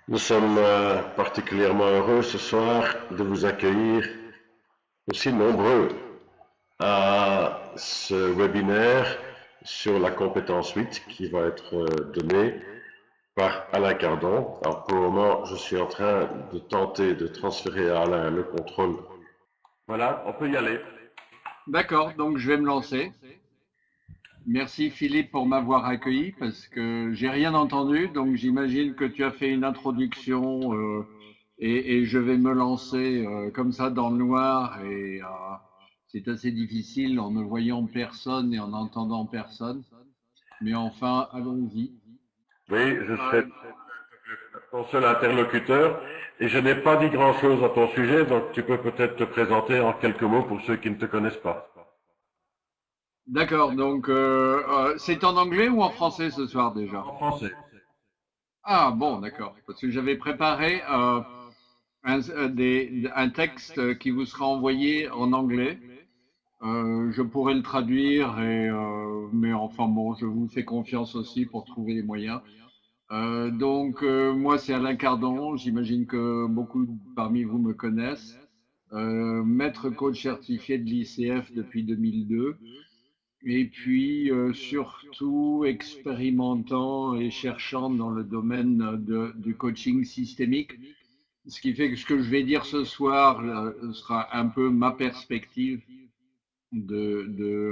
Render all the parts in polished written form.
Nous sommes particulièrement heureux ce soir de vous accueillir aussi nombreux à ce webinaire sur la compétence 8 qui va être donné par Alain Cardon. Alors pour le moment, je suis en train de tenter de transférer à Alain le contrôle. Voilà, on peut y aller. D'accord, donc je vais me lancer. Merci Philippe pour m'avoir accueilli parce que j'ai rien entendu, donc j'imagine que tu as fait une introduction et je vais me lancer comme ça dans le noir et c'est assez difficile en ne voyant personne et en n'entendant personne. Mais enfin, allons-y. Oui, je serai Euh, ton seul interlocuteur et je n'ai pas dit grand-chose à ton sujet, donc tu peux peut-être te présenter en quelques mots pour ceux qui ne te connaissent pas. d'accord, donc c'est en anglais ou en français ce soir déjà? En français. Ah bon, d'accord, parce que j'avais préparé un texte qui vous sera envoyé en anglais. Je pourrais le traduire, mais enfin bon, je vous fais confiance aussi pour trouver les moyens. Moi, c'est Alain Cardon. J'imagine que beaucoup parmi vous me connaissent. Maître coach certifié de l'ICF depuis 2002. Et puis, surtout expérimentant et cherchant dans le domaine du coaching systémique. Ce qui fait que ce que je vais dire ce soir sera un peu ma perspective de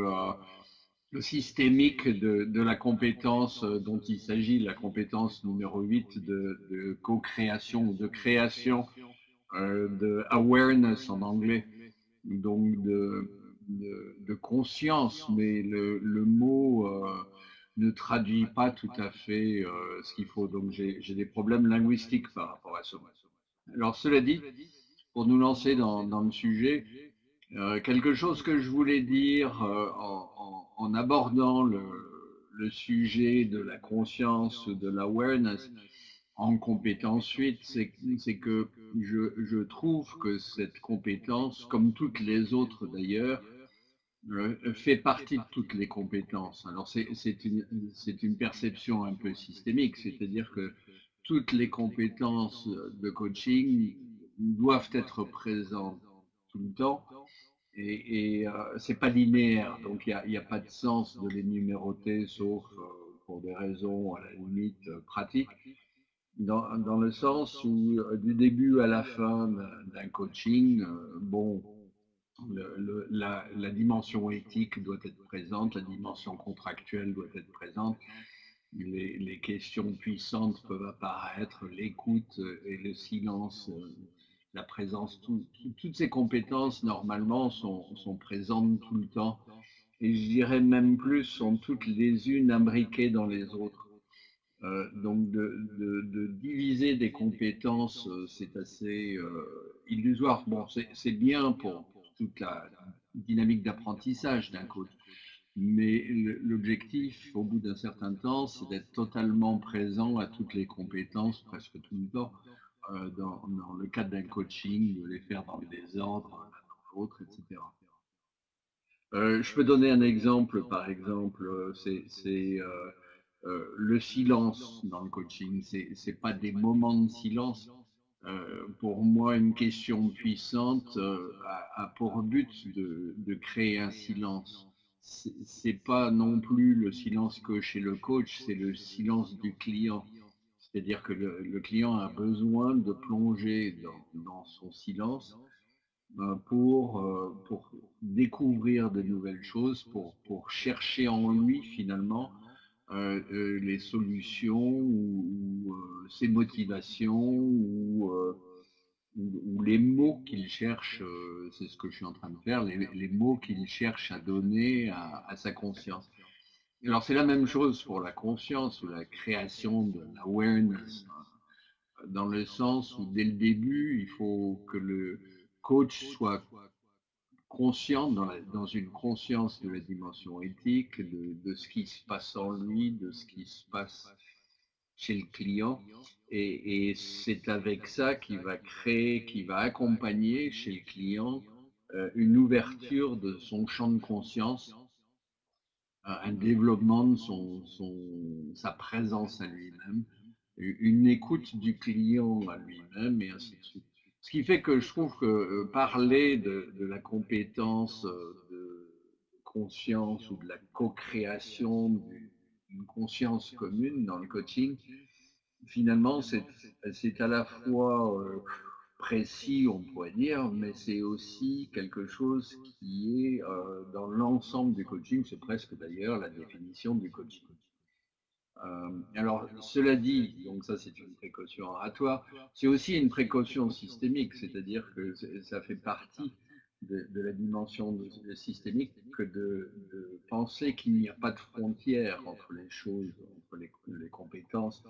systémique de la compétence dont il s'agit, la compétence numéro 8 de co-création ou de création, de awareness en anglais, donc de conscience, mais le mot ne traduit pas tout à fait ce qu'il faut. Donc j'ai des problèmes linguistiques par rapport à ça. Alors cela dit, pour nous lancer dans le sujet, quelque chose que je voulais dire en abordant le sujet de la conscience, de l'awareness en compétence 8, c'est que je trouve que cette compétence, comme toutes les autres d'ailleurs, fait partie de toutes les compétences. Alors c'est une perception un peu systémique, c'est-à-dire que toutes les compétences de coaching doivent être présentes tout le temps et c'est pas linéaire, donc il y a pas de sens de les numéroter, sauf pour des raisons à la limite pratiques, dans le sens où du début à la fin d'un coaching, bon, la dimension éthique doit être présente, la dimension contractuelle doit être présente, les questions puissantes peuvent apparaître, l'écoute et le silence, la présence, toutes ces compétences normalement sont présentes tout le temps. Et je dirais même plus, sont toutes les unes imbriquées dans les autres. Donc de diviser des compétences, c'est assez illusoire. Bon, c'est bien pour toute la dynamique d'apprentissage d'un coach, mais l'objectif, au bout d'un certain temps, c'est d'être totalement présent à toutes les compétences, presque tout le temps, dans le cadre d'un coaching, de les faire dans le désordre, l'un dans l'autre, etc. Je peux donner un exemple, par exemple, le silence dans le coaching. C'est pas des moments de silence. Pour moi, une question puissante a pour but de créer un silence. C'est pas non plus le silence que chez le coach, c'est le silence du client. C'est-à-dire que le client a besoin de plonger dans son silence pour découvrir de nouvelles choses, pour chercher en lui finalement les solutions ou ses motivations ou les mots qu'il cherche, c'est ce que je suis en train de faire, les mots qu'il cherche à donner à sa conscience. Alors c'est la même chose pour la conscience ou la création de l'awareness, dans le sens où dès le début, il faut que le coach soit conscient dans une conscience de la dimension éthique, de ce qui se passe en lui, de ce qui se passe chez le client. Et c'est avec ça qu'il va créer, qu'il va accompagner chez le client une ouverture de son champ de conscience, un développement de sa présence à lui-même, une écoute du client à lui-même et ainsi de suite. Ce qui fait que je trouve que parler de la compétence de conscience ou de la co-création d'une conscience commune dans le coaching, finalement, c'est à la fois précis, on pourrait dire, mais c'est aussi quelque chose qui est dans l'ensemble du coaching, c'est presque d'ailleurs la définition du coaching. Alors, cela dit, donc ça c'est une précaution oratoire, c'est aussi une précaution systémique, c'est-à-dire que ça fait partie de la dimension systémique que de penser qu'il n'y a pas de frontière entre les choses, entre les compétences,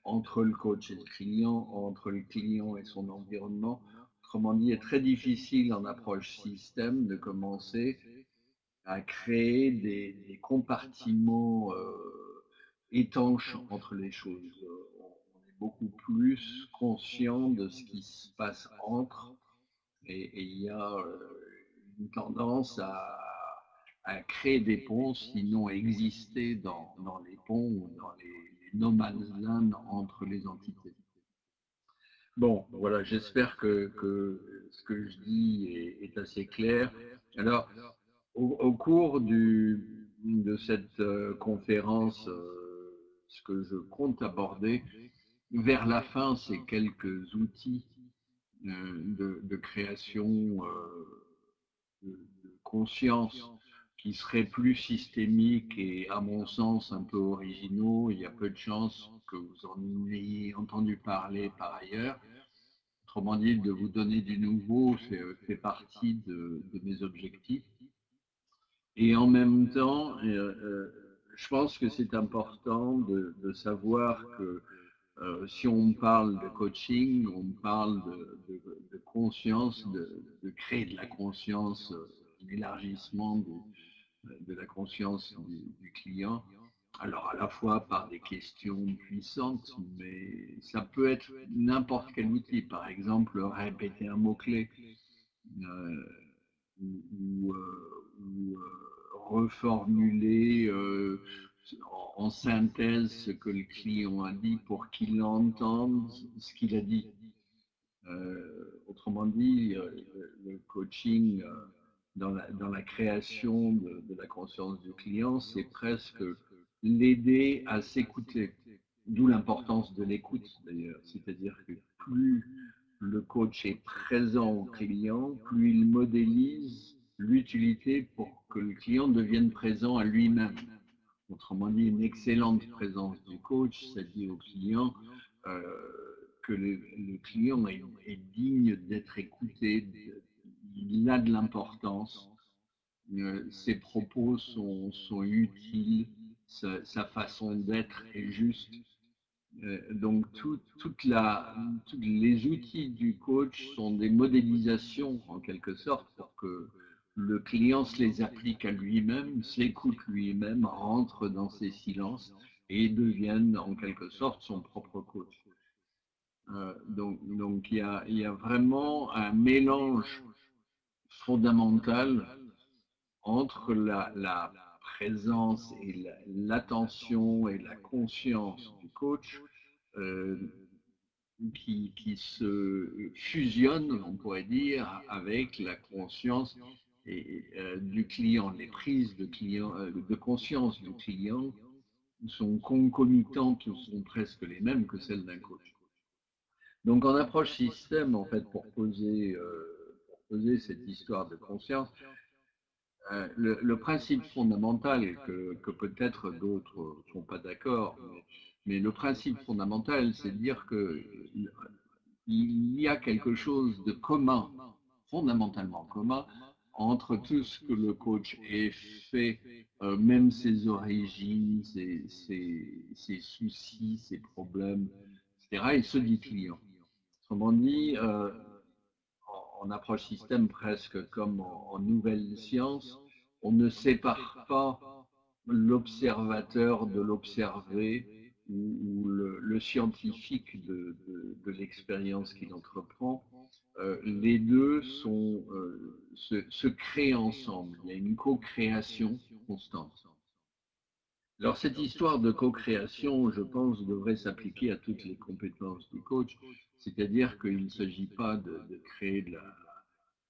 entre le coach et le client, entre le client et son environnement. Autrement dit, il est très difficile en approche système de commencer à créer des compartiments étanches entre les choses. On est beaucoup plus conscient de ce qui se passe entre et il y a une tendance à créer des ponts, sinon à exister dans les ponts ou dans les no man's land entre les entités. Bon, voilà, j'espère que ce que je dis est assez clair. Alors, au cours de cette conférence, ce que je compte aborder, vers la fin, c'est quelques outils de création de conscience qui seraient plus systémiques et, à mon sens, un peu originaux. Il y a peu de chances que vous en ayez entendu parler par ailleurs. Autrement dit, de vous donner du nouveau fait partie de mes objectifs. Et en même temps, je pense que c'est important de savoir que si on parle de coaching, on parle de conscience, de créer de la conscience, un élargissement de la conscience du client. Alors à la fois par des questions puissantes, mais ça peut être n'importe quel outil. Par exemple, répéter un mot-clé. Ou reformuler en synthèse ce que le client a dit pour qu'il entende ce qu'il a dit. Autrement dit, le coaching dans la création de la conscience du client, c'est presque l'aider à s'écouter. D'où l'importance de l'écoute d'ailleurs. C'est-à-dire que plus le coach est présent au client, plus il modélise l'utilité pour que le client devienne présent à lui-même. Autrement dit, une excellente présence du coach, ça dit au client que le client est digne d'être écouté, il a de l'importance, ses propos sont utiles, sa façon d'être est juste. Donc, tous les outils du coach sont des modélisations, en quelque sorte, pour que le client se les applique à lui-même, s'écoute lui-même, rentre dans ses silences et devienne, en quelque sorte, son propre coach. Donc il y a vraiment un mélange fondamental entre la présence et l'attention et la conscience du coach qui se fusionne, on pourrait dire, avec la conscience du client. Les prises de conscience du client sont concomitantes, sont presque les mêmes que celles d'un coach. Donc en approche système, en fait, pour poser cette histoire de conscience, le principe fondamental que peut-être d'autres ne sont pas d'accord, mais le principe fondamental, c'est de dire qu'il y a quelque chose de commun, fondamentalement commun, entre tout ce que le coach ait fait, même ses origines, ses soucis, ses problèmes, etc., et ceux du client. Autrement dit, en approche système presque comme en nouvelle science, on ne sépare pas l'observateur de l'observé ou le scientifique de l'expérience qu'il entreprend. Les deux se créent ensemble. Il y a une co-création constante. Alors cette histoire de co-création, je pense, devrait s'appliquer à toutes les compétences du coach, c'est-à-dire qu'il ne s'agit pas de créer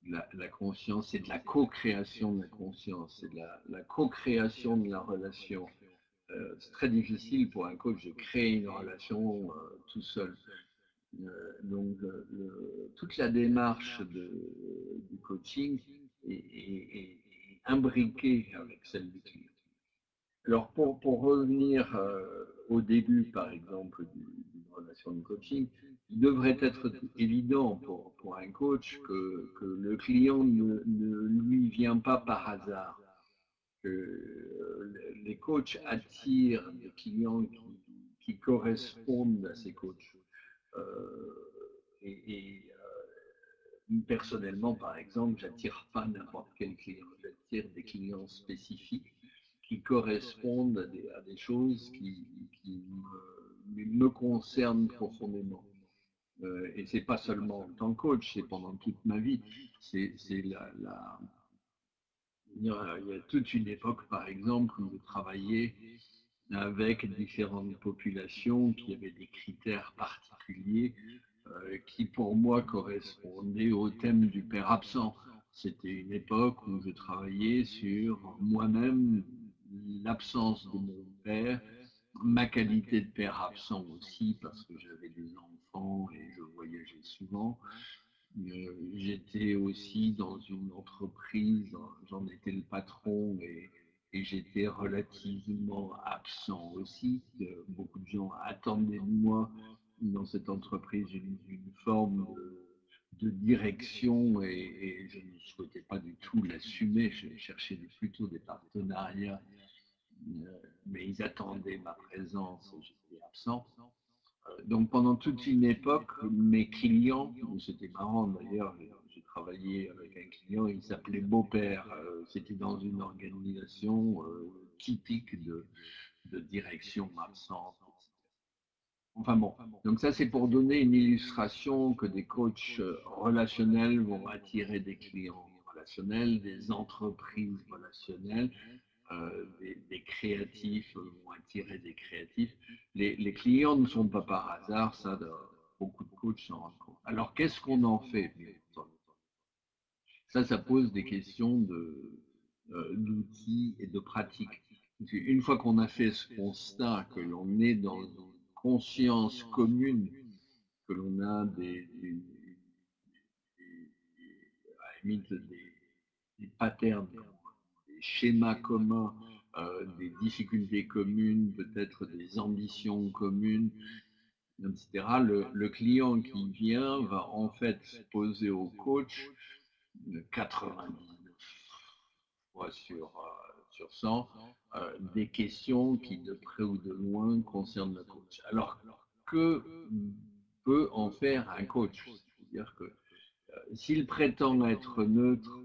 la conscience, c'est de la co-création de la conscience, c'est de la co-création de la relation. C'est très difficile pour un coach de créer une relation tout seul. Toute la démarche du coaching est imbriquée avec celle du client. Alors pour revenir au début, par exemple, d'une relation de coaching, il devrait être évident pour un coach que le client ne lui vient pas par hasard. Que les coachs attirent des clients qui correspondent à ces coachs. Euh, et personnellement, par exemple, j'attire pas n'importe quel client, j'attire des clients spécifiques qui correspondent à des choses qui me concernent profondément. Et c'est pas seulement en tant que coach, c'est pendant toute ma vie. C'est il y a toute une époque, par exemple, où je travaillais avec différentes populations qui avaient des critères particuliers qui, pour moi, correspondaient au thème du père absent. C'était une époque où je travaillais sur moi-même, l'absence de mon père, ma qualité de père absent aussi, parce que j'avais des enfants et je voyageais souvent. J'étais aussi dans une entreprise, j'en étais le patron et j'étais relativement absent aussi. Beaucoup de gens attendaient de moi dans cette entreprise une forme de direction et je ne souhaitais pas du tout l'assumer. Je cherchais plutôt des partenariats, mais ils attendaient ma présence et j'étais absent. Donc pendant toute une époque, mes clients, c'était marrant d'ailleurs, j'ai travaillé avec un client, il s'appelait Beau-Père, c'était dans une organisation typique de direction absente. Enfin bon, donc ça c'est pour donner une illustration que des coachs relationnels vont attirer des clients relationnels, des entreprises relationnelles, des créatifs vont attirer des créatifs. Les clients ne sont pas par hasard, ça, beaucoup de coachs s'en rendent compte. Alors, qu'est-ce qu'on en fait? Ça pose des questions d'outils et de pratiques. Une fois qu'on a fait ce constat, que l'on est dans une conscience commune, que l'on a à la limite des patterns, des schémas communs, des difficultés communes, peut-être des ambitions communes, etc. Le client qui vient va en fait poser au coach 99 fois sur 100 des questions qui de près ou de loin concernent le coach. Alors que peut en faire un coach? C'est-à-dire que s'il prétend être neutre,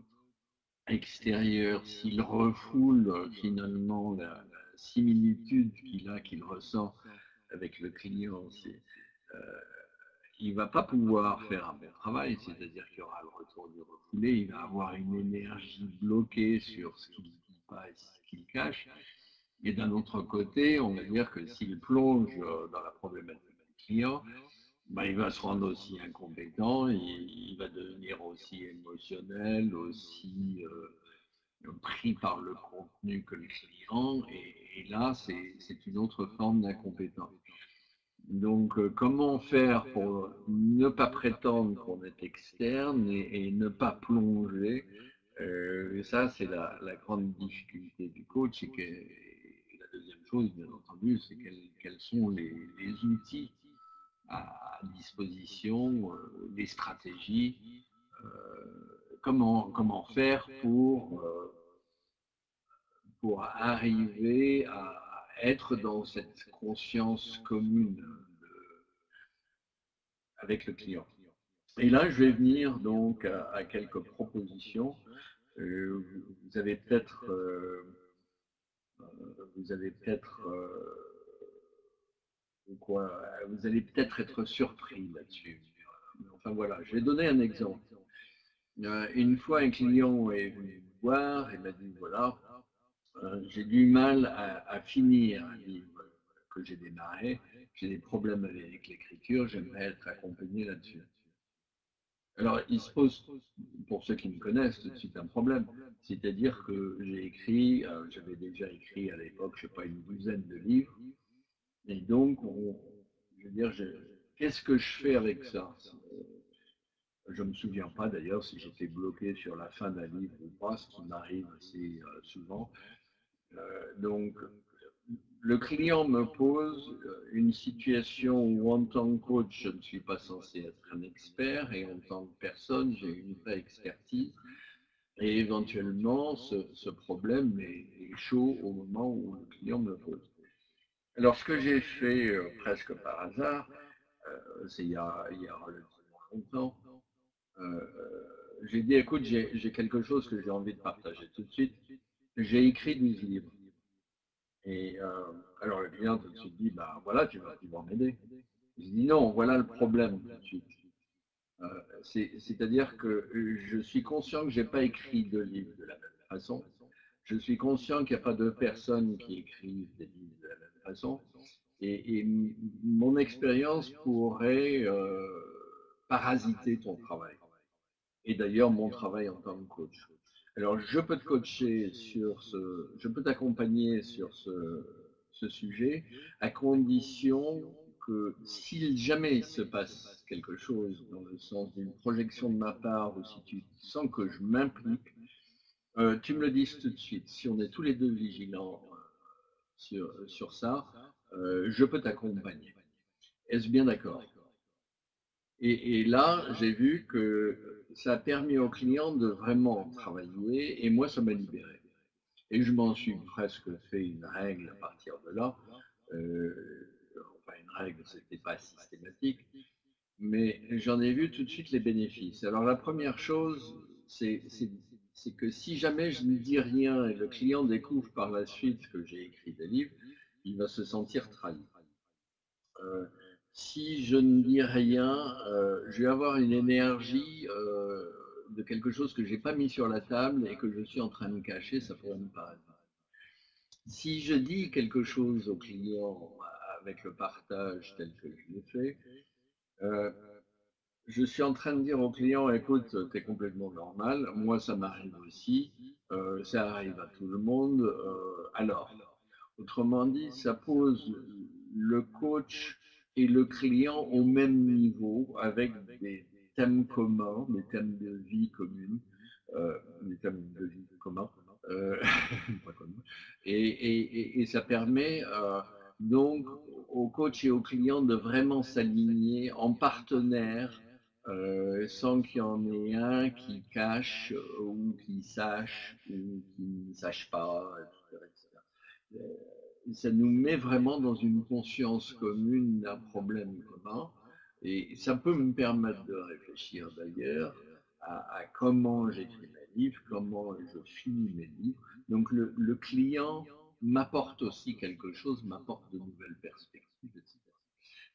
extérieur, s'il refoule finalement la similitude qu'il ressent avec le client, il ne va pas pouvoir faire un bon travail, c'est-à-dire qu'il y aura le retour du refoulé, il va avoir une énergie bloquée sur ce qu'il ne dit pas et ce qu'il cache. Et d'un autre côté, on va dire que s'il plonge dans la problématique du client, ben, il va se rendre aussi incompétent, il va devenir aussi émotionnel, aussi pris par le contenu que le client, et là, c'est une autre forme d'incompétence. Donc, comment faire pour ne pas prétendre qu'on est externe et ne pas plonger? Ça, c'est la grande difficulté du coach. Et la deuxième chose, bien entendu, c'est quels sont les outils à disposition, les stratégies, comment faire pour arriver à être dans cette conscience commune avec le client. Et là, je vais venir donc à quelques propositions. Euh, vous avez peut-être, vous allez peut-être, vous allez peut-être être surpris là-dessus. Enfin voilà, je vais donner un exemple. Une fois, un client est venu me voir et m'a dit voilà, J'ai du mal à finir un livre que j'ai démarré. J'ai des problèmes avec l'écriture, j'aimerais être accompagné là-dessus. Alors, il se pose, pour ceux qui me connaissent, tout de suite un problème. C'est-à-dire que j'ai écrit, j'avais déjà écrit à l'époque, je ne sais pas, une douzaine de livres. Et donc, je veux dire, qu'est-ce que je fais avec ça? Je ne me souviens pas d'ailleurs si j'étais bloqué sur la fin d'un livre ou pas, ce qui m'arrive assez souvent. Donc, le client me pose une situation où en tant que coach, je ne suis pas censé être un expert et en tant que personne, j'ai une vraie expertise. Et éventuellement, ce problème est chaud au moment où le client me pose. Alors, ce que j'ai fait presque par hasard, c'est il y a relativement longtemps, euh, j'ai dit, écoute, j'ai quelque chose que j'ai envie de partager tout de suite. J'ai écrit 12 livres. Et alors le client tout de suite dit, bah voilà, tu vas pouvoir m'aider. Je dis non, voilà le problème tout de suite. C'est-à-dire que je suis conscient que je n'ai pas écrit de livres de la même façon. Je suis conscient qu'il n'y a pas deux personnes qui écrivent des livres de la même façon. Et mon expérience pourrait parasiter ton travail. Et d'ailleurs, mon travail en tant que coach. Alors, je peux te coacher sur je peux t'accompagner sur ce sujet, à condition que si jamais il se passe quelque chose dans le sens d'une projection de ma part, ou si tu sens que je m'implique, tu me le dis tout de suite. Si on est tous les deux vigilants sur ça, je peux t'accompagner. Est-ce bien d'accord? Et là, j'ai vu que ça a permis au client de vraiment travailler et moi, ça m'a libéré. Et je m'en suis presque fait une règle à partir de là. Enfin, une règle, c'était pas systématique, mais j'en ai vu tout de suite les bénéfices. Alors, la première chose, c'est que si jamais je ne dis rien et le client découvre par la suite que j'ai écrit des livres, il va se sentir trahi. Si je ne dis rien, je vais avoir une énergie de quelque chose que je n'ai pas mis sur la table et que je suis en train de cacher, ça pourrait me paraître. Si je dis quelque chose au client avec le partage tel que je l'ai fait, euh, je suis en train de dire au client, écoute, tu es complètement normal, moi ça m'arrive aussi, ça arrive à tout le monde, alors, autrement dit, ça pose le coach et le client au même niveau avec des thèmes communs, des thèmes de vie communs, des thèmes de vie communs, euh, pas communs. Et ça permet donc au coach et au client de vraiment s'aligner en partenaire sans qu'il y en ait un qui cache ou qui sache ou qui ne sache pas, etc., etc. Ça nous met vraiment dans une conscience commune d'un problème commun. Et ça peut me permettre de réfléchir d'ailleurs à comment j'écris mes livres, comment je finis mes livres. Donc le client m'apporte aussi quelque chose, m'apporte de nouvelles perspectives, etc.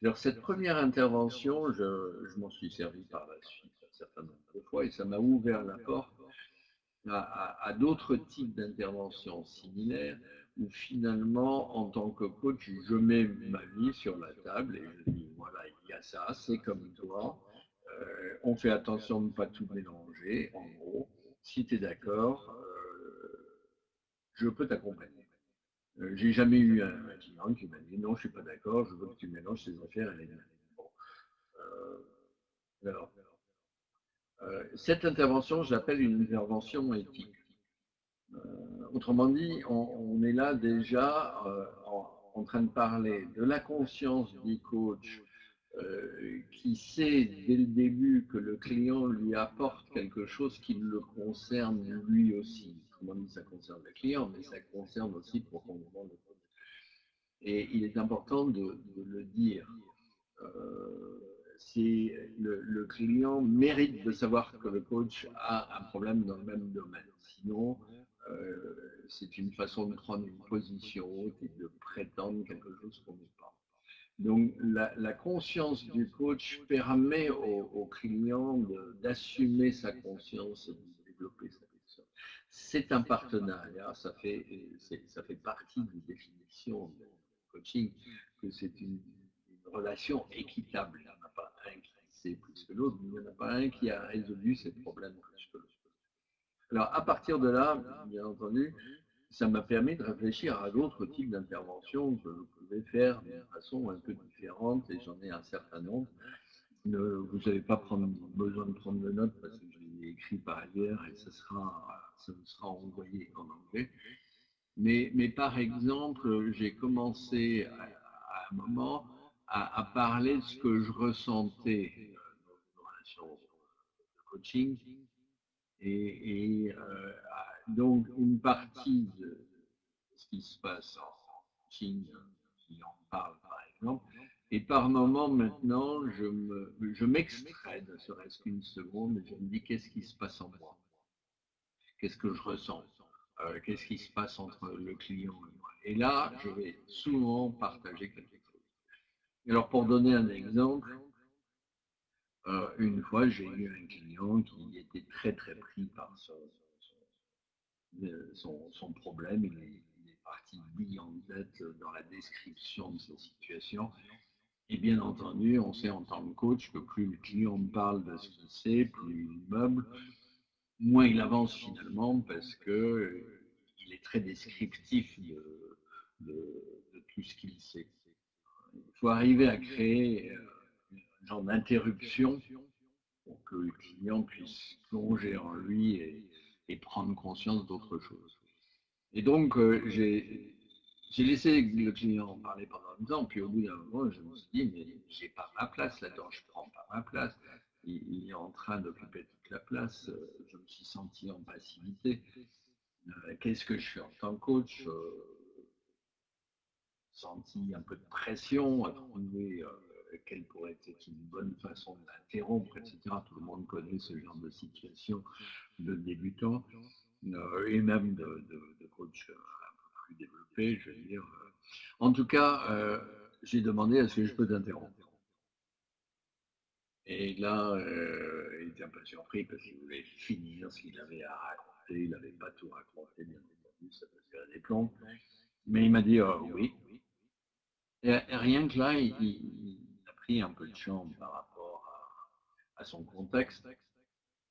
Alors cette première intervention, je m'en suis servi par la suite un certain nombre de fois et ça m'a ouvert la porte à d'autres types d'interventions similaires où finalement, en tant que coach, je mets ma vie sur la table et je dis, voilà, il y a ça, c'est comme toi, on fait attention de ne pas tout mélanger, en gros, si tu es d'accord, je peux t'accompagner. J'ai jamais eu un client qui m'a dit, non, je suis pas d'accord, je veux que tu mélanges tes affaires et les miennes. Bon. Alors, cette intervention, je l'appelle une intervention éthique. Autrement dit, on est là déjà en train de parler de la conscience du coach qui sait dès le début que le client lui apporte quelque chose qui le concerne lui aussi. Autrement dit, ça concerne le client, mais ça concerne aussi profondément le coach. Et il est important de le dire. Si le client mérite de savoir que le coach a un problème dans le même domaine. Sinon, c'est une façon de prendre une position haute et de prétendre quelque chose qu'on n'est pas. Donc, la conscience du coach permet au client d'assumer sa conscience et de développer sa conscience. c'est un partenariat, ça fait partie des définitions de coaching, que c'est une relation équitable. Il n'y en a pas un qui sait plus que l'autre, mais il n'y en a pas un qui a résolu ses problèmes plus que l'autre. Alors, à partir de là, bien entendu, ça m'a permis de réfléchir à d'autres types d'interventions que je pouvais faire d'une façon un peu différente, et j'en ai un certain nombre. Vous n'avez pas besoin de prendre de notes parce que je l'ai écrit par ailleurs et ça sera envoyé en anglais. Mais par exemple, j'ai commencé à un moment à parler de ce que je ressentais dans une relation de coaching donc une partie de ce qui se passe en coaching, qui en parle par exemple, et par moment maintenant, je m'extrais, ne serait-ce qu'une seconde, et je me dis qu'est-ce qui se passe en moi, qu'est-ce que je ressens, qu'est-ce qui se passe entre le client et moi. Et là, je vais souvent partager quelque chose. Alors pour donner un exemple, une fois j'ai eu un client qui était très très pris par son problème, il est parti dit en tête dans la description de sa situation. Et bien entendu, on sait en tant que coach que plus le client parle de ce qu'il sait, plus il meuble, moins il avance finalement parce que il est très descriptif de tout ce qu'il sait. Il faut arriver à créer un genre d'interruption pour que le client puisse plonger en lui et prendre conscience d'autre chose. Et donc, j'ai laissé le client parler pendant un temps, puis au bout d'un moment, je me suis dit, mais j'ai pas ma place là-dedans, je prends pas ma place. Il est en train d'occuper toute la place. Je me suis senti en passivité. Qu'est-ce que je fais en tant que coach? Senti un peu de pression à trouver quelle pourrait être une bonne façon de l'interrompre, etc. Tout le monde connaît ce genre de situation de débutant et même de coach un peu plus développé, je veux dire. En tout cas, j'ai demandé est-ce que je peux t'interrompre. Et là, il était un peu surpris parce qu'il voulait finir ce qu'il avait à raconter. Il n'avait pas tout raconté, bien entendu, ça peut faire des plombs. Mais il m'a dit oui. Et rien que là, il a pris un peu de champ par rapport à son contexte.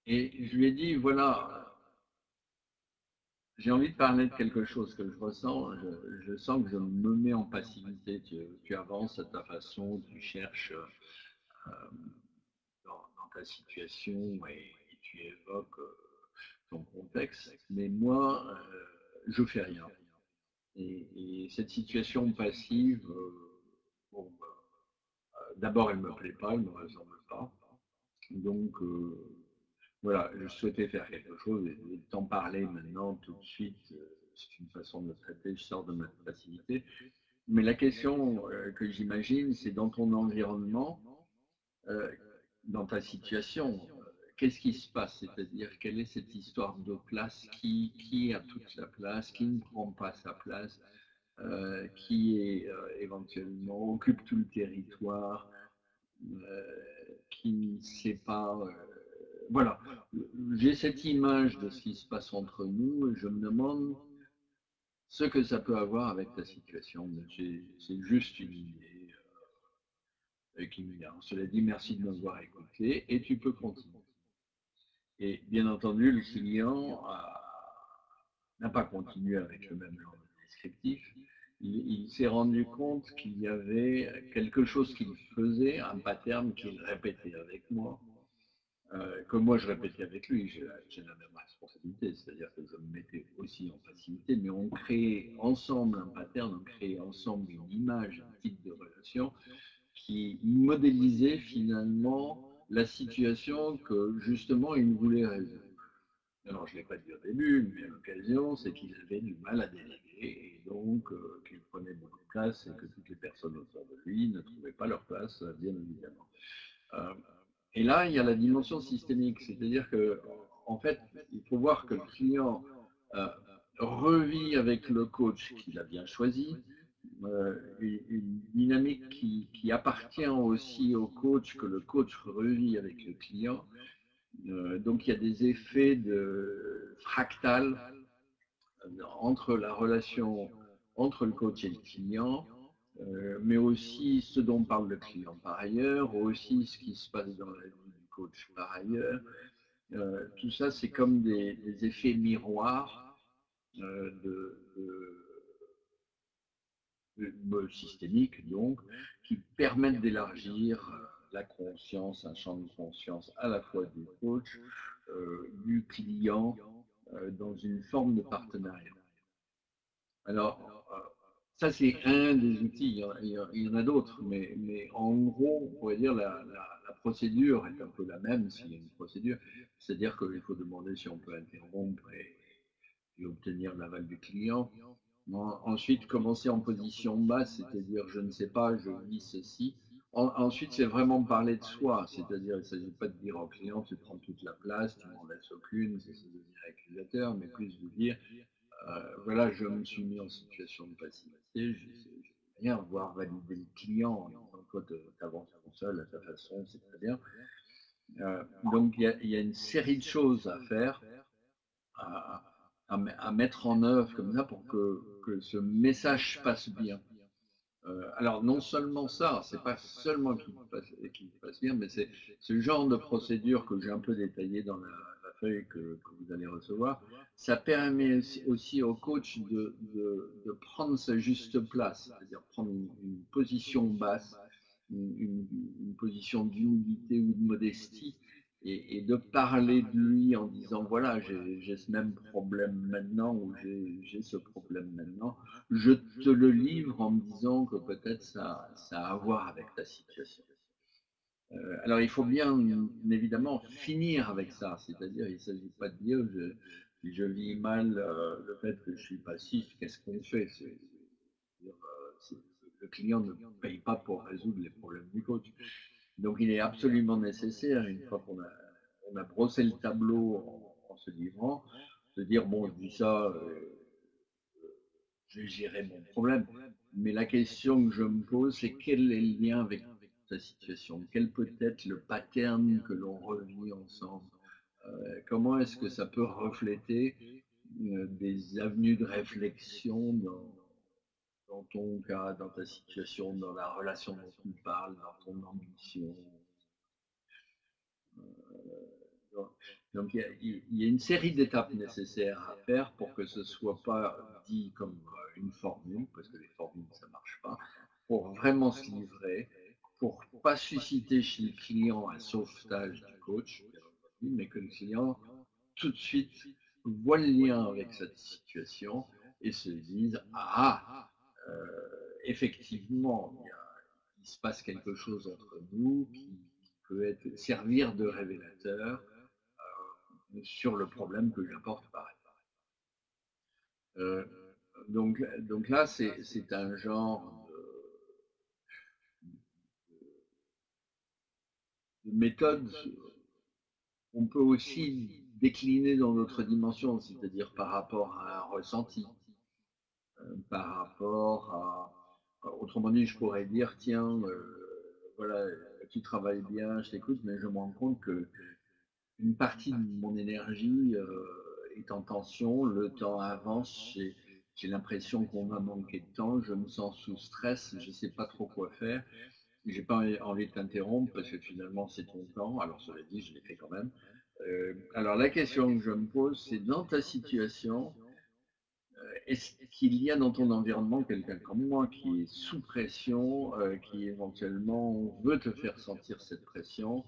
Et je lui ai dit, voilà, j'ai envie de parler de quelque chose que je ressens. Je sens que je me mets en passivité. Tu avances à ta façon, tu cherches dans ta situation et tu évoques ton contexte. Mais moi, je fais rien. Et cette situation passive, bon, d'abord, elle ne me plaît pas, elle ne me ressemble pas. Donc, voilà, je souhaitais faire quelque chose et t'en parler maintenant, tout de suite, c'est une façon de me traiter, je sors de ma passivité. Mais la question que j'imagine, c'est dans ton environnement, euh, dans ta situation, qu'est-ce qui se passe? C'est-à-dire, quelle est cette histoire de place? Qui a toute la place? Qui ne prend pas sa place? Qui est éventuellement occupe tout le territoire? Qui ne sait pas. Voilà, j'ai cette image de ce qui se passe entre nous et je me demande ce que ça peut avoir avec ta situation. C'est juste une idée qui me vient. Cela dit, merci de m'avoir écouté et tu peux continuer. Et bien entendu, le client n'a pas continué avec le même genre de descriptif. Il s'est rendu compte qu'il y avait quelque chose qu'il faisait, un pattern qu'il répétait avec moi, que moi je répétais avec lui. J'ai la même responsabilité, c'est-à-dire que je me mettais aussi en passivité, mais on crée ensemble un pattern, on crée ensemble une image, un type de relation qui modélisait finalement la situation que justement il voulait résoudre. Alors, je ne l'ai pas dit au début, mais à l'occasion, c'est qu'il avait du mal à déléguer et donc qu'il prenait beaucoup de place et que toutes les personnes autour de lui ne trouvaient pas leur place, bien évidemment. Et là, il y a la dimension systémique, c'est-à-dire que, en fait, il faut voir que le client revit avec le coach qu'il a bien choisi, une dynamique qui appartient aussi au coach, que le coach revit avec le client. Donc il y a des effets de fractal entre la relation entre le coach et le client, mais aussi ce dont parle le client par ailleurs, aussi ce qui se passe dans la vie du coach par ailleurs. Tout ça, c'est comme des effets miroirs systémiques, donc, qui permettent d'élargir la conscience, un champ de conscience à la fois du coach, du client, dans une forme de partenariat. Alors, ça c'est un des outils, il y en a d'autres, mais en gros, on pourrait dire la procédure est un peu la même s'il y a une procédure, c'est-à-dire qu'il faut demander si on peut interrompre et obtenir l'aval du client. Ensuite, commencer en position basse, c'est-à-dire je ne sais pas, je vis ceci. Ensuite, c'est vraiment parler de soi, c'est-à-dire il ne s'agit pas de dire au client tu prends toute la place, tu m'en laisses aucune, c'est devenir accusateur, mais plus de dire voilà, je me suis mis en situation de passivité, je rien voir valider le client en disant toi tu avances tout seul à ta façon, c'est très bien. Donc il y a une série de choses à faire, à mettre en œuvre comme ça pour que ce message passe bien. Alors non seulement ça, c'est pas seulement qu'il passe bien, mais c'est ce genre de procédure que j'ai un peu détaillé dans la feuille que vous allez recevoir. Ça permet aussi au coach de prendre sa juste place, c'est-à-dire prendre une position basse, une position d'humilité ou de modestie, et de parler de lui en disant voilà, j'ai ce même problème maintenant, ou j'ai ce problème maintenant. Je te le livre en me disant que peut-être ça a à voir avec ta situation. Alors il faut bien évidemment finir avec ça, c'est-à-dire il ne s'agit pas de dire je vis mal le fait que je suis passif, qu'est-ce qu'on fait le client ne paye pas pour résoudre les problèmes du coach. Donc il est absolument nécessaire, une fois qu'on a brossé le tableau en se livrant, de dire bon, je dis ça, je vais gérer mon problème. Mais la question que je me pose, c'est quel est le lien avec ta situation? Quel peut être le pattern que l'on revit ensemble? Comment est-ce que ça peut refléter des avenues de réflexion dans ton cas, dans ta situation, dans la relation dont tu parles, dans ton ambition? Donc il y a une série d'étapes nécessaires à faire pour que ce ne soit pas dit comme une formule, parce que les formules, ça ne marche pas, pour vraiment se livrer, pour ne pas susciter chez le client un sauvetage du coach, mais que le client, tout de suite, voit le lien avec cette situation et se dise effectivement, il se passe quelque chose entre nous qui peut servir de révélateur sur le problème que j'apporte par ailleurs. Donc là, c'est un genre de méthode qu'on peut aussi décliner dans d'autres dimensions, c'est-à-dire par rapport à un ressenti, par rapport autrement dit, je pourrais dire, tiens, voilà, tu travailles bien, je t'écoute, mais je me rends compte que une partie de mon énergie est en tension, le temps avance, j'ai l'impression qu'on va manquer de temps, je me sens sous stress, je ne sais pas trop quoi faire, j'ai pas envie de t'interrompre parce que finalement c'est ton temps, alors cela dit, je l'ai fait quand même. Alors la question que je me pose, c'est dans ta situation, est-ce qu'il y a dans ton environnement quelqu'un comme moi qui est sous pression, qui éventuellement veut te faire sentir cette pression,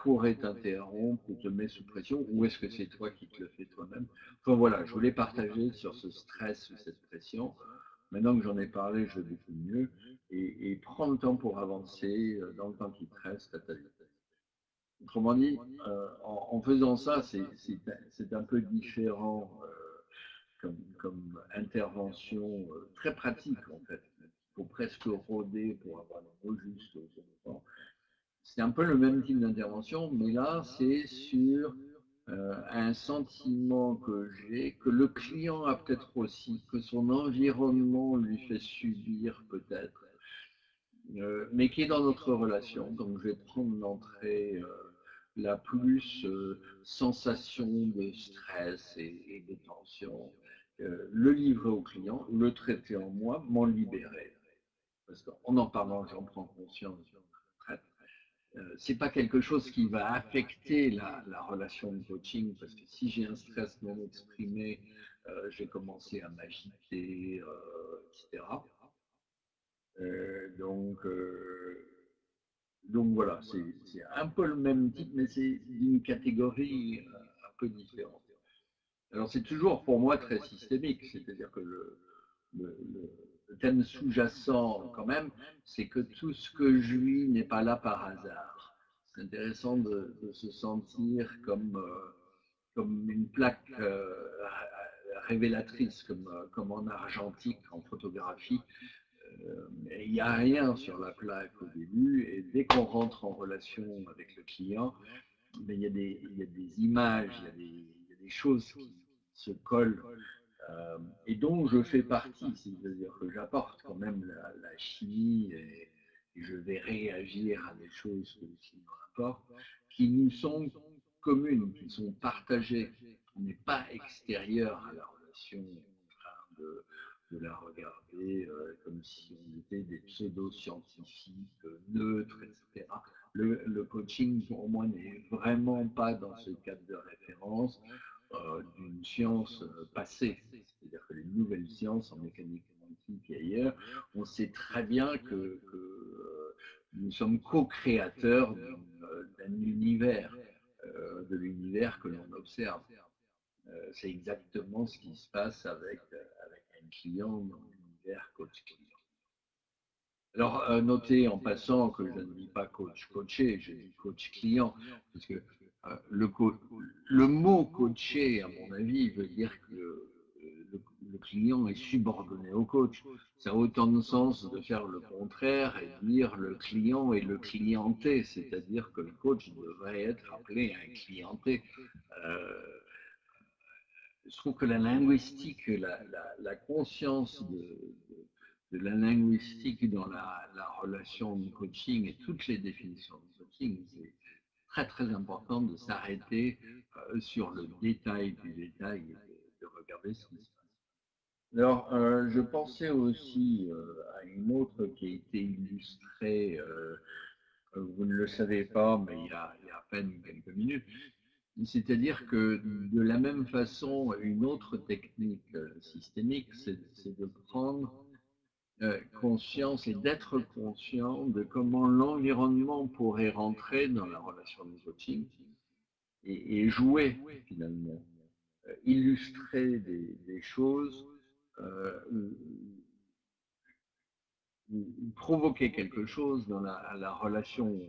pourrait t'interrompre ou te met sous pression, ou est-ce que c'est toi qui te le fais toi-même? Enfin voilà, je voulais partager sur ce stress ou cette pression. Maintenant que j'en ai parlé, je le définis mieux, et prends le temps pour avancer dans le temps qui te reste à ta vie. Autrement dit, en faisant ça, c'est un peu différent comme intervention très pratique en fait. Il faut presque rôder pour avoir le mot juste au bon moment. C'est un peu le même type d'intervention, mais là c'est sur un sentiment que j'ai, que le client a peut-être aussi, que son environnement lui fait subir peut-être, mais qui est dans notre relation. Donc je vais prendre l'entrée la plus sensation de stress et de tension, le livrer au client, le traiter en moi, m'en libérer. Parce qu'en en parlant, j'en prends conscience, c'est pas quelque chose qui va affecter la relation de coaching, parce que si j'ai un stress non exprimé, je vais commencer à m'agiter, etc. Donc, donc voilà, c'est un peu le même type, mais c'est d'une catégorie un peu différente. Alors c'est toujours pour moi très systémique, c'est-à-dire que le thème sous-jacent quand même, c'est que tout ce que je vis n'est pas là par hasard. C'est intéressant de se sentir comme une plaque révélatrice, comme en argentique, en photographie. Il n'y a rien sur la plaque au début, et dès qu'on rentre en relation avec le client, mais il y a des images, il y a des choses qui se collent et dont je fais partie, c'est-à-dire que j'apporte quand même la chimie et je vais réagir à des choses que le client apporte, qui nous sont communes, qui sont partagées. On n'est pas extérieur à la relation en train de la regarder comme si on était des pseudo-scientifiques neutres, etc. Le coaching, pour moi, n'est vraiment pas dans ce cadre de référence d'une science passée. C'est-à-dire que les nouvelles sciences en mécanique quantique et ailleurs, on sait très bien que nous sommes co-créateurs d'un univers, de l'univers que l'on observe. C'est exactement ce qui se passe avec un client dans l'univers coach-client. Alors, notez en passant que je ne dis pas coach-coaché, je dis coach-client, parce que le mot coaché, à mon avis, veut dire que le client est subordonné au coach. Ça a autant de sens de faire le contraire et dire le client est le clienté, c'est-à-dire que le coach devrait être appelé un clienté. Je trouve que la linguistique, la conscience de la linguistique dans la relation de coaching et toutes les définitions de coaching, c'est très très important de s'arrêter sur le détail du détail et de regarder ce qui se passe. Alors, je pensais aussi à une autre qui a été illustrée, vous ne le savez pas, mais il y a à peine quelques minutes. C'est-à-dire que de la même façon, une autre technique systémique, c'est de prendre conscience et d'être conscient de comment l'environnement pourrait rentrer dans la relation de coaching et jouer finalement, illustrer des choses, euh, provoquer quelque chose dans la relation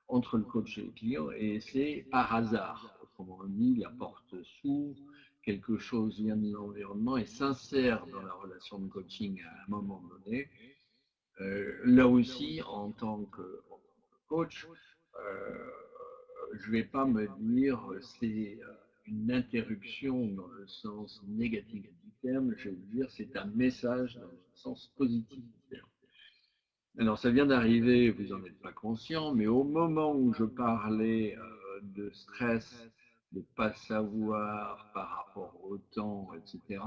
entre le coach et le client, et c'est par hasard. Autrement dit, la porte s'ouvre, quelque chose vient de l'environnement et s'insère dans la relation de coaching à un moment donné. Là aussi, en tant que coach, je ne vais pas me dire c'est une interruption dans le sens négatif du terme, je vais dire c'est un message dans le sens positif du terme. Alors, ça vient d'arriver, vous n'en êtes pas conscient, mais au moment où je parlais de stress, de ne pas savoir par rapport au temps, etc.,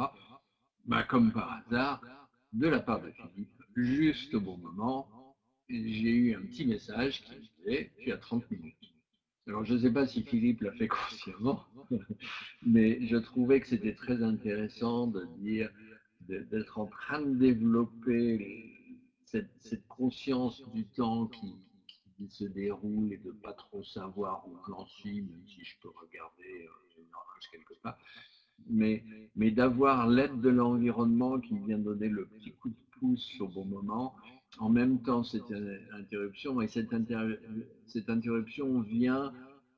bah, comme par hasard, de la part de Philippe, juste au bon moment, j'ai eu un petit message qui me disait tu as 30 minutes. Alors, je ne sais pas si Philippe l'a fait consciemment, mais je trouvais que c'était très intéressant de dire, d'être en train de développer cette conscience du temps qui se déroule et de ne pas trop savoir où j'en suis, même si je peux regarder une horloge quelque part, mais d'avoir l'aide de l'environnement qui vient donner le petit coup de pouce au bon moment. En même temps, cette interruption, et cette interruption vient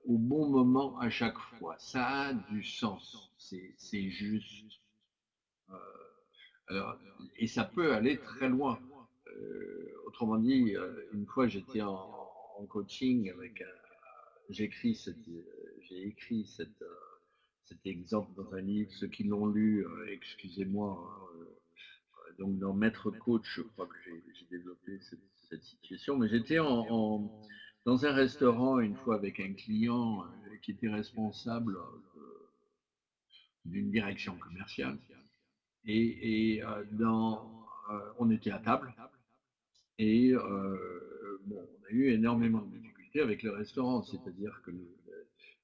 au bon moment à chaque fois. Ça a du sens, c'est juste. Euh, alors, et ça peut aller très loin. Autrement dit, une fois j'étais en coaching avec j'ai écrit cet exemple dans un livre. Ceux qui l'ont lu, excusez-moi. Donc dans Maître Coach, je crois que j'ai développé cette situation. Mais j'étais dans un restaurant une fois avec un client qui était responsable d'une direction commerciale. On était à table et bon, on a eu énormément de difficultés avec le restaurant, c'est-à-dire que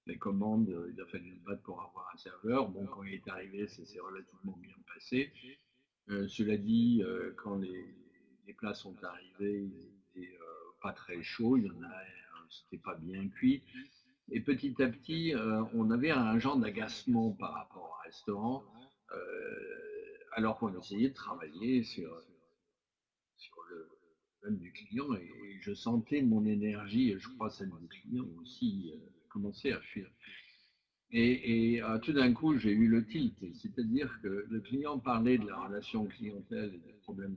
les commandes, il a fallu se battre pour avoir un serveur. Bon, quand il est arrivé, ça s'est relativement bien passé. Cela dit, quand les plats sont arrivés, ils étaient pas très chauds, il y en a, c'était pas bien cuit. Et petit à petit, on avait un genre d'agacement par rapport au restaurant, alors qu'on essayait de travailler sur le problème du client et je sentais mon énergie, et je crois celle du client aussi, commencer à fuir. Tout d'un coup, j'ai eu le tilt, c'est-à-dire que le client parlait de la relation clientèle et des problèmes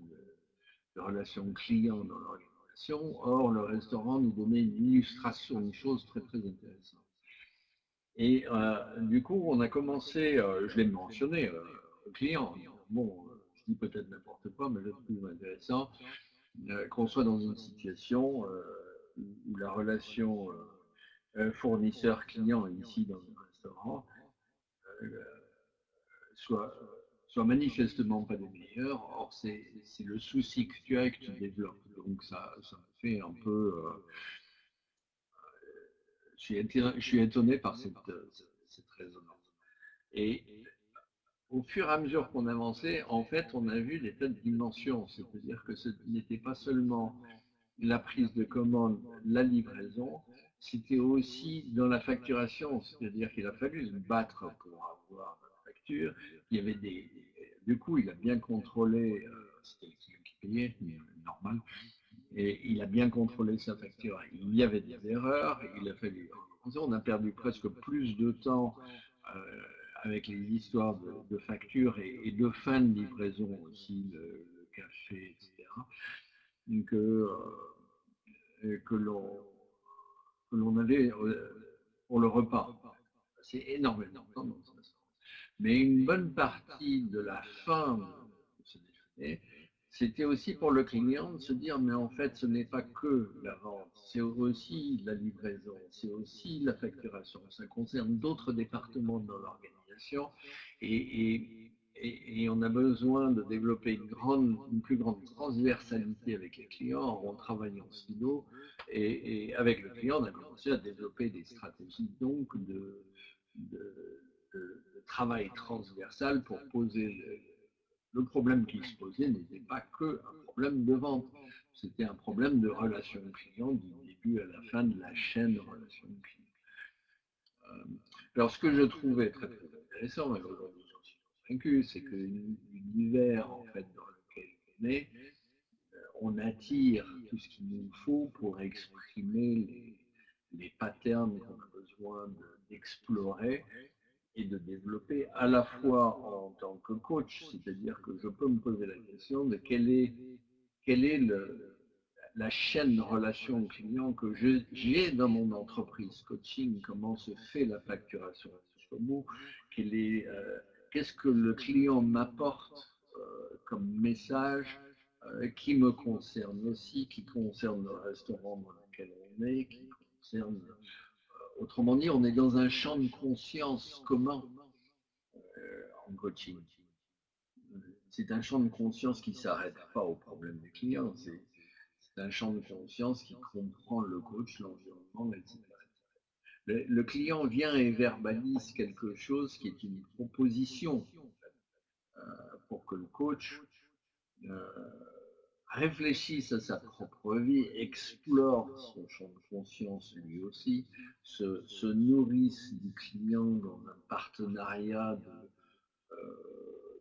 de relation client dans l'organisation. Or, le restaurant nous donnait une illustration, une chose très très intéressante. Et du coup, on a commencé, je l'ai mentionné au client. Bon, je dis peut-être n'importe quoi, mais je trouve intéressant qu'on soit dans une situation où la relation fournisseur-client ici dans le restaurant euh, soit, soit manifestement pas des meilleurs. Or, c'est le souci que tu as et que tu développes. Donc, ça me fait un peu. Je suis étonné par cette résonance. Et au fur et à mesure qu'on avançait, en fait, on a vu des tas de dimensions. C'est-à-dire que ce n'était pas seulement la prise de commande, la livraison, c'était aussi dans la facturation. C'est-à-dire qu'il a fallu se battre pour avoir la facture. Il y avait du coup, il a bien contrôlé, c'était le client qui payait, normal, et il a bien contrôlé sa facture. Il y avait des erreurs, il a fallu. On a perdu presque plus de temps avec les histoires de factures et de fin de livraison aussi, le café, etc., que, que l'on avait pour le repas. C'est énormément de temps dans ce restaurant. Mais une bonne partie de la fin de ce déjeuner, c'était aussi pour le client de se dire, mais en fait, ce n'est pas que la vente, c'est aussi la livraison, c'est aussi la facturation. Ça concerne d'autres départements dans l'organisation et on a besoin de développer une plus grande transversalité avec les clients. On travaille en silo et avec le client, on a commencé à développer des stratégies donc de travail transversal pour poser le problème qui se posait n'était pas que un problème de vente, c'était un problème de relation client du début à la fin de la chaîne de relation client. Alors ce que je trouvais très très intéressant, et aujourd'hui j'en suis convaincu, c'est que l'univers en fait dans lequel on est, on attire tout ce qu'il nous faut pour exprimer les patterns qu'on a besoin d'explorer et de développer à la fois en tant que coach, c'est-à-dire que je peux me poser la question de quelle est la chaîne de relation client que j'ai dans mon entreprise coaching, comment se fait la facturation jusqu'au bout, qu'est-ce que le client m'apporte comme message qui me concerne aussi, qui concerne le restaurant dans lequel on est, qui concerne autrement dit, on est dans un champ de conscience commun en coaching. C'est un champ de conscience qui ne s'arrête pas au problème des clients, c'est un champ de conscience qui comprend le coach, l'environnement, etc. Le client vient et verbalise quelque chose qui est une proposition pour que le coach réfléchisse à sa propre vie, explore son champ de conscience lui aussi, se nourrisse du client dans un partenariat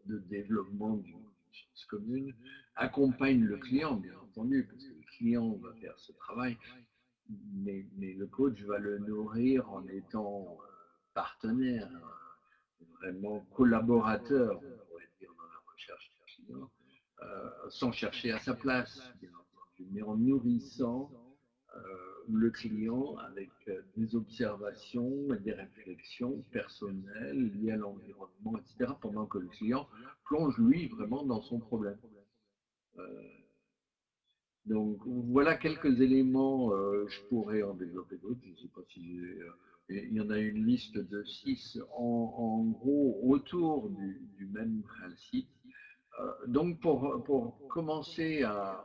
de développement d'une conscience commune, accompagne le client, bien entendu, parce que le client va faire ce travail, mais le coach va le nourrir en étant partenaire, vraiment collaborateur, on pourrait dire, dans la recherche du client, sans chercher à sa place, bien entendu, mais en nourrissant le client avec des observations et des réflexions personnelles liées à l'environnement, etc., pendant que le client plonge, lui, vraiment dans son problème. Donc voilà quelques éléments, je pourrais en développer d'autres, je ne sais pas si il y en a une liste de 6 en gros autour du même principe. Donc pour commencer un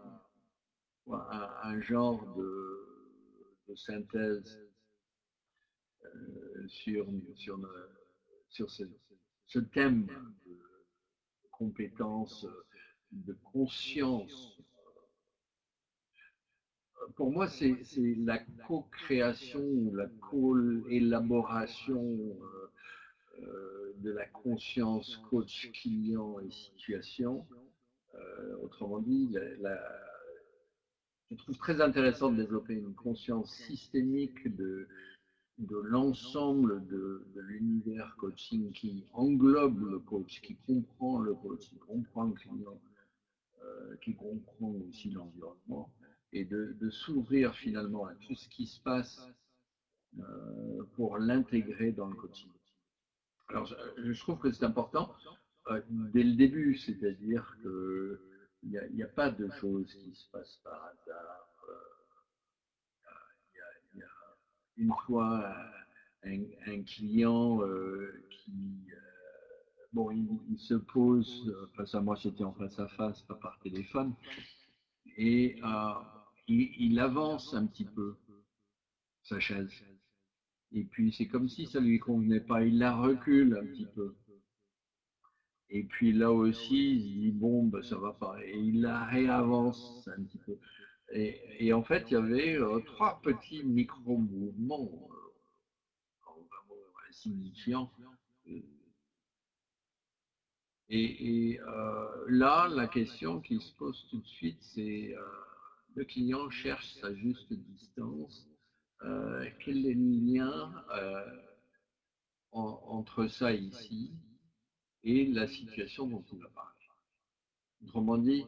genre de synthèse sur, sur, sur ce thème de compétences, de conscience. Pour moi, c'est la co-création ou la co-élaboration de la conscience coach, client et situation. Autrement dit, je trouve très intéressant de développer une conscience systémique de l'ensemble de l'univers coaching qui englobe le coach, qui comprend le coach, qui comprend le client, qui comprend aussi l'environnement, et de s'ouvrir finalement à tout ce qui se passe pour l'intégrer dans le coaching. Alors, je trouve que c'est important dès le début, c'est-à-dire qu'il n'y a pas de choses qui se passent par hasard. Il y a une fois un client qui, bon, il se pose face à moi, c'était en face à face, pas par téléphone, et il avance un petit peu sa chaise. Et puis c'est comme si ça lui convenait pas, il la recule un petit peu. Et puis là aussi, il se dit bon, ben, ça va pas. Et il la réavance un petit peu. Et en fait, il y avait 3 petits micro-mouvements insignifiants. Et là, la question qui se pose tout de suite, c'est le client cherche sa juste distance. Quel est le lien entre ça ici et la situation dont on a parlé? Autrement dit,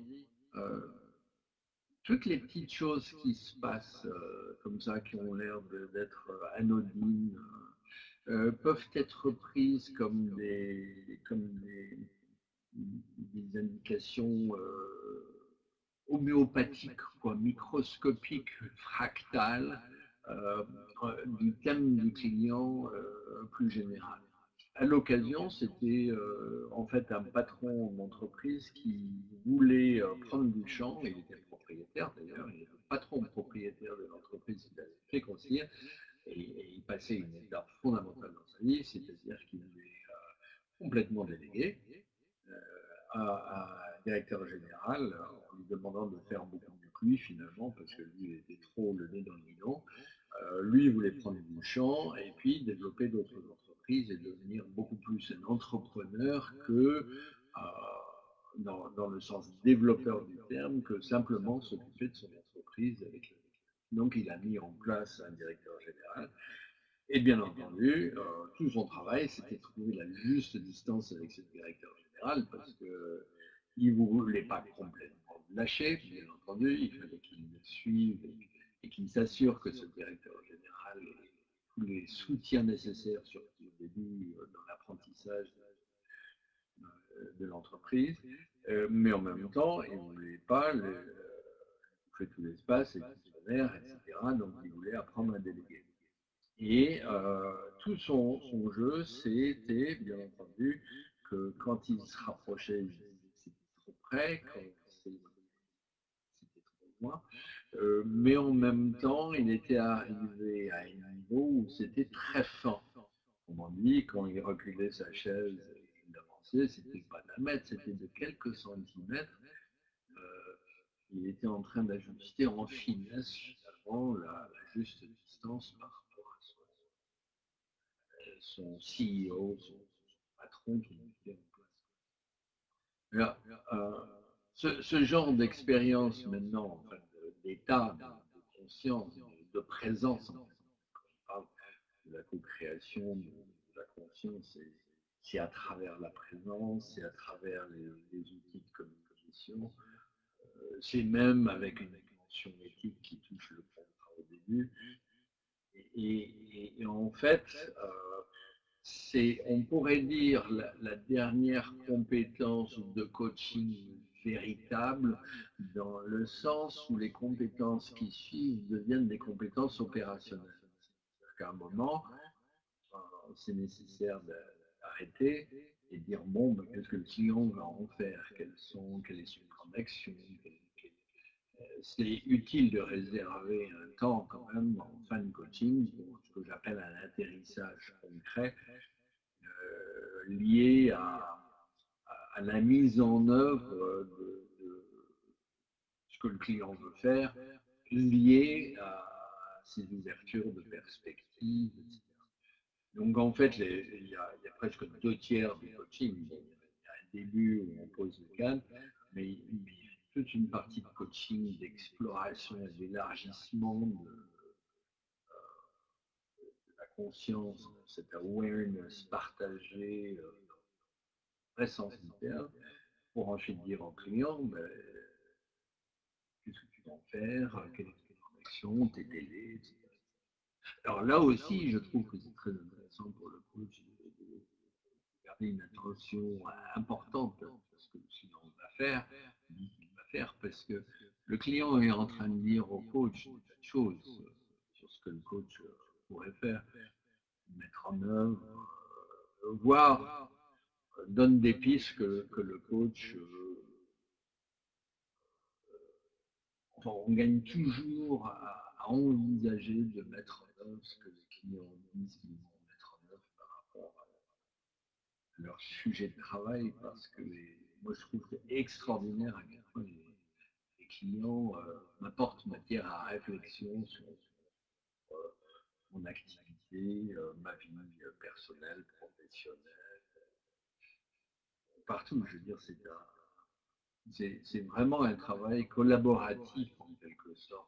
toutes les petites choses qui se passent comme ça, qui ont l'air d'être anodines, peuvent être prises comme des indications homéopathiques, quoi, microscopiques, fractales, du thème du client plus général. À l'occasion, c'était en fait un patron d'entreprise qui voulait prendre du champ, il était propriétaire d'ailleurs, il était le patron propriétaire de l'entreprise qu'il avait fait construire, et il passait une étape fondamentale dans sa vie, c'est-à-dire qu'il voulait complètement déléguer à un directeur général en lui demandant de faire beaucoup mieux que lui finalement, parce que lui était trop le nez dans le guidon. Lui, il voulait prendre du champ et puis développer d'autres entreprises et devenir beaucoup plus un entrepreneur que, dans le sens développeur du terme, que simplement s'occuper de son entreprise avec. Donc, il a mis en place un directeur général. Et bien entendu, tout son travail, c'était de trouver la juste distance avec ce directeur général parce qu'il ne voulait pas complètement lâcher, bien entendu, il fallait qu'il le suive et qu'il s'assure que ce directeur général ait tous les soutiens nécessaires, surtout au début, dans l'apprentissage de l'entreprise, mais en même temps, il ne voulait pas bouffer tout l'espace et tout son air, etc. Donc, il voulait apprendre à déléguer. Et tout son jeu, c'était bien entendu que quand il se rapprochait, c'était trop près, quand c'était trop loin, mais en même temps, il était arrivé à un niveau où c'était très fin. Autrement dit, quand il reculait sa chaise et il avançait, c'était pas d'un mètre, c'était de quelques centimètres. Il était en train d'ajuster en finesse finalement la juste distance par rapport à son CEO, son patron qui mettait en place. Ce genre d'expérience maintenant, en fait, d'état, de conscience, de présence, en fait, quand on parle de la co-création, de la conscience, c'est à travers la présence, c'est à travers les outils de communication, c'est même avec une dimension éthique qui touche le contrat au début. Et en fait, on pourrait dire, la dernière compétence de coaching véritable dans le sens où les compétences qui suivent deviennent des compétences opérationnelles. C'est-à-dire qu'à un moment, c'est nécessaire d'arrêter et de dire bon, ben, qu'est-ce que le client va en faire, quelle est son plan d'action. C'est utile de réserver un temps quand même en fin de coaching pour ce que j'appelle un atterrissage concret lié à la mise en œuvre de ce que le client veut faire, lié à ses ouvertures de perspective, etc. Donc en fait, il y a presque 2 tiers du coaching. Bon, il y a un début où on pose le cadre, mais il y a toute une partie de coaching, d'exploration et d'élargissement de la conscience, cette awareness partagée, très sensible, pour ensuite dire au client, ben, qu'est-ce que tu vas en faire, quelle est ta connexion, tes délais, etc. Alors là aussi, je trouve que c'est très intéressant pour le coach de garder une attention importante à ce que le client va faire, dit qu'il va faire, parce que le client est en train de dire au coach des tas de choses sur ce que le coach pourrait faire, mettre en œuvre, voire donne des pistes que le coach on gagne toujours à envisager de mettre en œuvre ce que les clients disent qu'ils vont mettre en œuvre par rapport à leur sujet de travail, parce que moi je trouve que c'est extraordinaire à quel point les clients m'apportent matière à réflexion sur mon activité, ma vie personnelle, professionnelle, partout. Je veux dire, c'est vraiment un travail collaboratif en quelque sorte.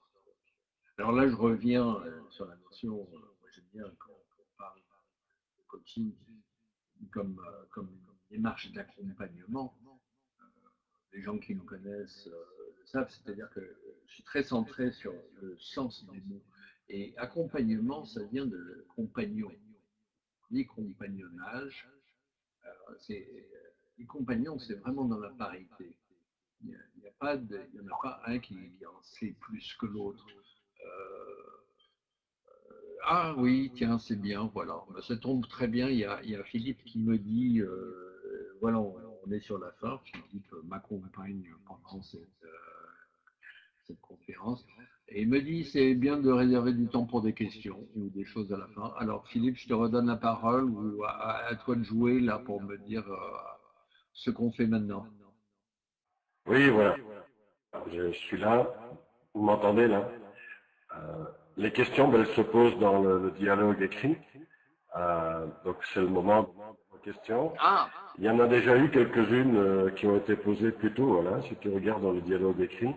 Alors là, je reviens sur la notion, moi j'aime bien quand on parle de coaching comme une démarche d'accompagnement. Les gens qui me connaissent le savent, c'est-à-dire que je suis très centré sur le sens des mots. Et accompagnement, ça vient de compagnon. On dit compagnonnage. Les compagnons, c'est vraiment dans la parité. Il n'y en a pas un qui en sait plus que l'autre. Ah oui, tiens, c'est bien, voilà. Ça tombe très bien. Il y a Philippe qui me dit, voilà, on est sur la fin. Philippe m'accompagne pendant cette conférence. Et il me dit, c'est bien de réserver du temps pour des questions ou des choses à la fin. Alors Philippe, je te redonne la parole ou à toi de jouer là pour me dire ce qu'on fait maintenant. Oui, voilà. Je suis là. Vous m'entendez là? Les questions, ben, elles se posent dans le dialogue écrit. Donc c'est le moment de questions. Ah, Il y en a déjà eu quelques-unes qui ont été posées plus tôt, voilà, si tu regardes dans le dialogue écrit.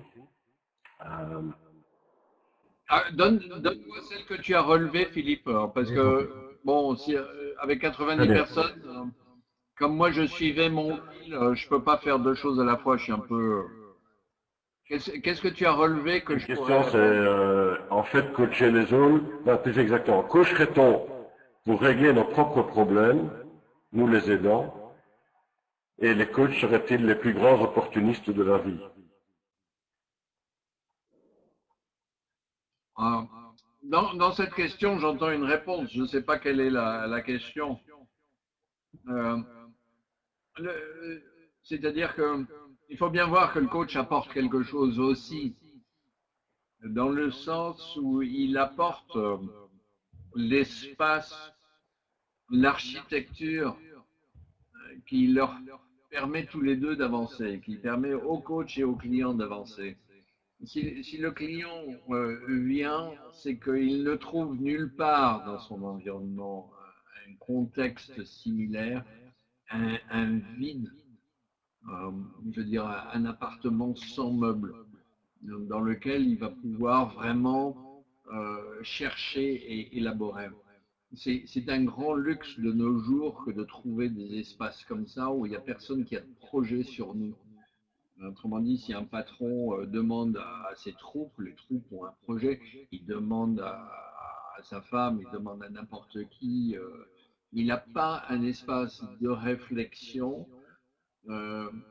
donne-moi celle que tu as relevée, Philippe, parce que, bon, si, avec 90 personnes, comme moi je suivais mon fil, je ne peux pas faire 2 choses à la fois, je suis un peu... Qu'est-ce que tu as relevé que je pourrais La question c'est, en fait, coacher les autres, ben, plus exactement, coacherait-on pour régler nos propres problèmes, nous les aidants, et les coachs seraient-ils les plus grands opportunistes de la vie? Dans cette question, j'entends une réponse. Je ne sais pas quelle est la question. C'est-à-dire qu'il faut bien voir que le coach apporte quelque chose aussi, dans le sens où il apporte l'espace, l'architecture qui leur permet tous les deux d'avancer, qui permet au coach et au client d'avancer. Si le client vient, c'est qu'il ne trouve nulle part dans son environnement un contexte similaire, un vide, je veux dire un appartement sans meubles, dans lequel il va pouvoir vraiment chercher et élaborer. C'est un grand luxe de nos jours que de trouver des espaces comme ça où il n'y a personne qui a de projet sur nous. Autrement dit, si un patron demande à ses troupes, les troupes ont un projet, il demande à sa femme, il demande à n'importe qui, il n'a pas un espace de réflexion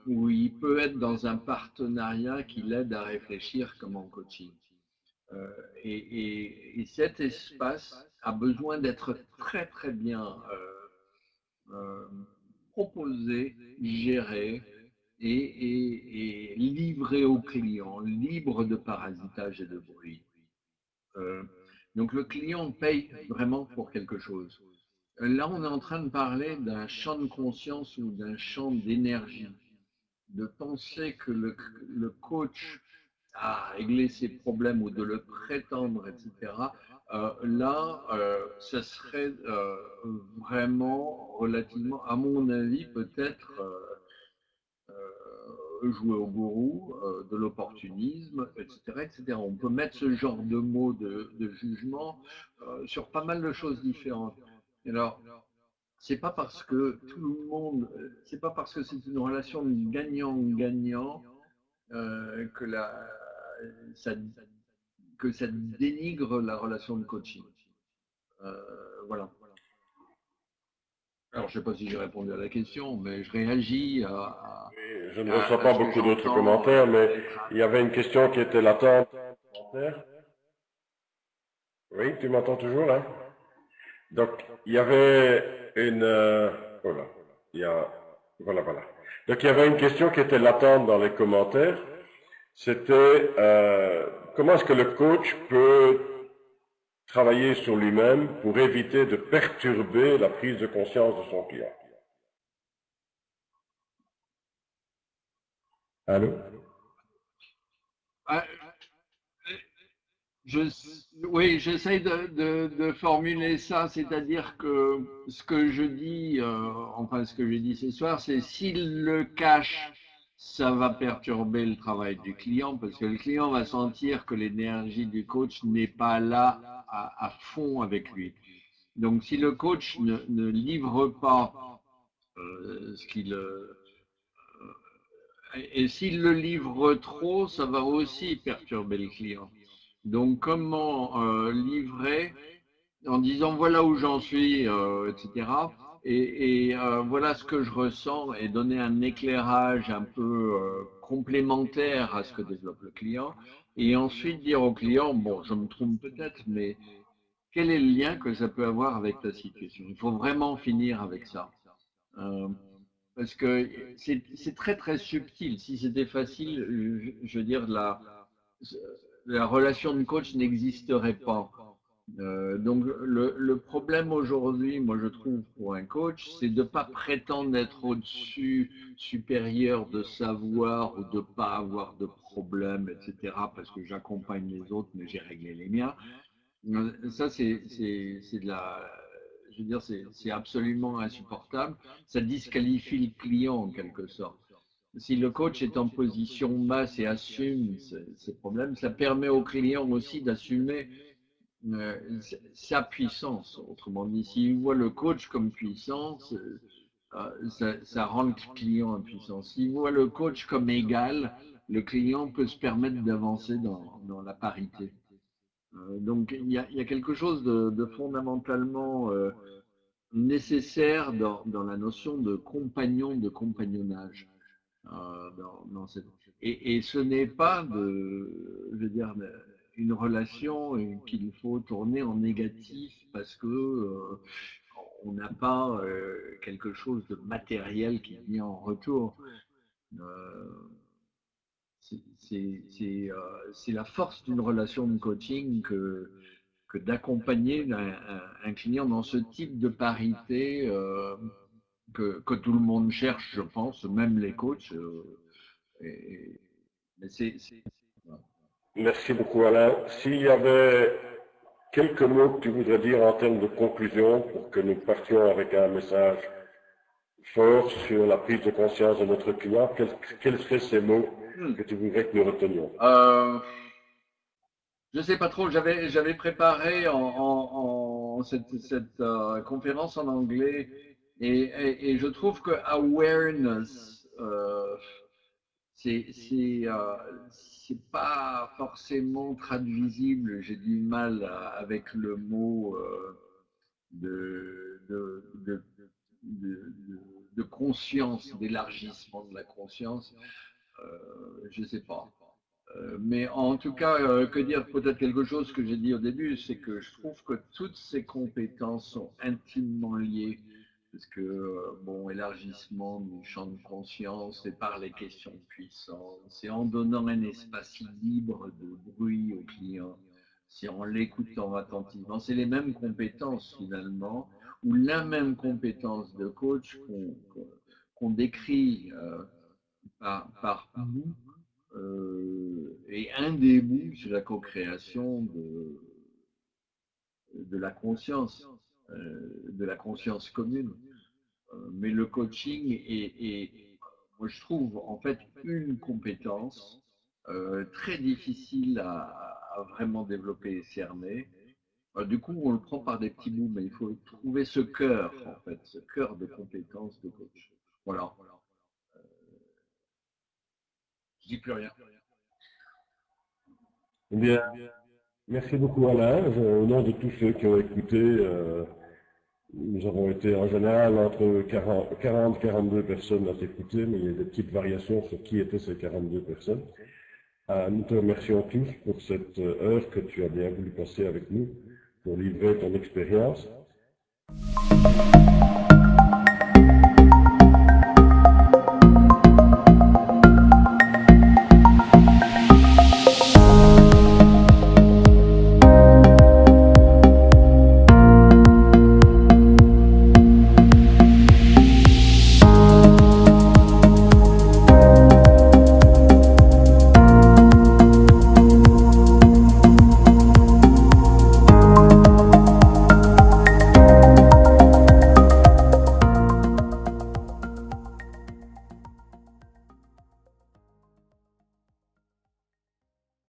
où il peut être dans un partenariat qui l'aide à réfléchir comme en coaching. Et cet espace a besoin d'être très très bien euh, proposé, géré et livré au client, libre de parasitage et de bruit. Euh, donc le client paye vraiment pour quelque chose. Là, on est en train de parler d'un champ de conscience ou d'un champ d'énergie, de penser que le coach a réglé ses problèmes ou de le prétendre, etc. Là, ça serait vraiment relativement, à mon avis, peut-être jouer au gourou, de l'opportunisme, etc., etc. On peut mettre ce genre de mots de jugement sur pas mal de choses différentes. Alors, c'est pas parce que tout le monde, c'est pas parce que c'est une relation de gagnant-gagnant que ça, que ça dénigre la relation de coaching. Voilà. Alors, je ne sais pas si j'ai répondu à la question, mais je réagis Je ne reçois à pas ce que beaucoup d'autres j'entends commentaires, mais être. il y avait une question qui était latente. Oui, tu m'entends toujours, hein? Donc, il y avait une... oh là, il y a... Voilà, voilà. Donc, il y avait une question qui était latente dans les commentaires. C'était comment est-ce que le coach peut travailler sur lui-même pour éviter de perturber la prise de conscience de son client? Allô? Ah, je, oui, j'essaie de formuler ça, c'est-à-dire que ce que je dis, enfin ce que je dis ce soir, c'est s'il le cache, ça va perturber le travail du client parce que le client va sentir que l'énergie du coach n'est pas là à fond avec lui. Donc si le coach ne livre pas ce qu'il et s'il le livre trop, ça va aussi perturber le client. Donc, comment livrer en disant voilà où j'en suis, etc. Voilà ce que je ressens et donner un éclairage un peu complémentaire à ce que développe le client. Et ensuite dire au client, bon, je me trompe peut-être, mais quel est le lien que ça peut avoir avec ta situation? Il faut vraiment finir avec ça. Euh, Parce que c'est très très subtil. Si c'était facile, je veux dire, la relation de coach n'existerait pas. Donc le problème aujourd'hui, moi je trouve pour un coach, c'est de ne pas prétendre être au-dessus, supérieur, de savoir ou de ne pas avoir de problème, etc. Parce que j'accompagne les autres, mais j'ai réglé les miens. Ça, c'est de la, je veux dire, c'est absolument insupportable. Ça disqualifie le client en quelque sorte. Si le coach est en position basse et assume ses problèmes, ça permet au client aussi d'assumer sa puissance. Autrement dit, s'il voit le coach comme puissance, ça rend le client impuissant. S'il voit le coach comme égal, le client peut se permettre d'avancer dans la parité. Donc il y a quelque chose de fondamentalement nécessaire dans la notion de compagnon, de compagnonnage. Dans cette... et ce n'est pas je veux dire, une relation qu'il faut tourner en négatif parce que on n'a pas quelque chose de matériel qui vient en retour. Euh, c'est la force d'une relation de coaching que d'accompagner un client dans ce type de parité que tout le monde cherche, je pense, même les coachs. Et, mais voilà. Merci beaucoup, Alain. S'il y avait quelques mots que tu voudrais dire en termes de conclusion pour que nous partions avec un message fort sur la prise de conscience de notre client, quels seraient ces mots que tu voudrais que nous retenions? Je sais pas trop, j'avais préparé cette conférence en anglais et je trouve que awareness, c'est pas forcément traduisible. J'ai du mal avec le mot de, de, de, de conscience, d'élargissement de la conscience, je ne sais pas. Mais en tout cas, que dire, peut-être quelque chose que j'ai dit au début, c'est que je trouve que toutes ces compétences sont intimement liées, parce que, bon, élargissement du champ de conscience, c'est par les questions de puissance, c'est en donnant un espace libre de bruit au client, c'est en l'écoutant attentivement, c'est les mêmes compétences finalement, ou la même compétence de coach qu'on décrit par bout. Et un des bouts, c'est la co-création de la conscience commune. Mais le coaching est, moi je trouve, en fait, une compétence très difficile à vraiment développer et cerner. Du coup, on le prend par des petits bouts, mais il faut trouver ce cœur, en fait, ce cœur de compétence de coach. Voilà. Je dis plus rien. Eh bien, merci beaucoup Alain. Au nom de tous ceux qui ont écouté, nous avons été en général entre 40 et 42 personnes à t'écouter, mais il y a des petites variations sur qui étaient ces 42 personnes. Nous te remercions tous pour cette heure que tu as bien voulu passer avec nous, pour livrer ton expérience.